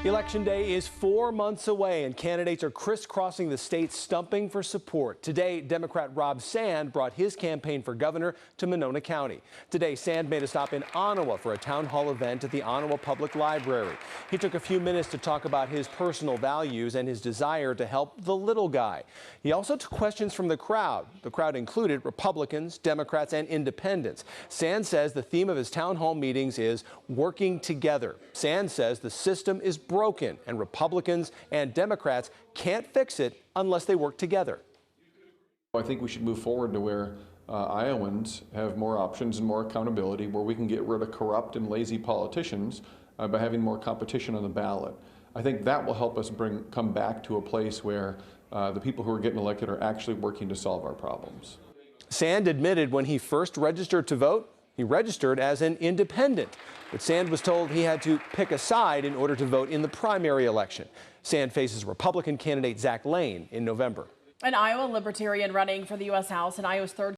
Election Day is 4 months away, and candidates are crisscrossing the state stumping for support. Today, Democrat Rob Sand brought his campaign for governor to Monona County. Today, Sand made a stop in Ottawa for a town hall event at the Ottawa Public Library. He took a few minutes to talk about his personal values and his desire to help the little guy. He also took questions from the crowd. The crowd included Republicans, Democrats, and independents. Sand says the theme of his town hall meetings is working together. Sand says the system is broken, and Republicans and Democrats can't fix it unless they work together. I think we should move forward to where Iowans have more options and more accountability, where we can get rid of corrupt and lazy politicians by having more competition on the ballot. I think that will help us come back to a place where the people who are getting elected are actually working to solve our problems. Sand admitted when he first registered to vote, he registered as an independent, but Sand was told he had to pick a side in order to vote in the primary election. Sand faces Republican candidate Zach Lane in November. An Iowa Libertarian running for the U.S. House and Iowa's third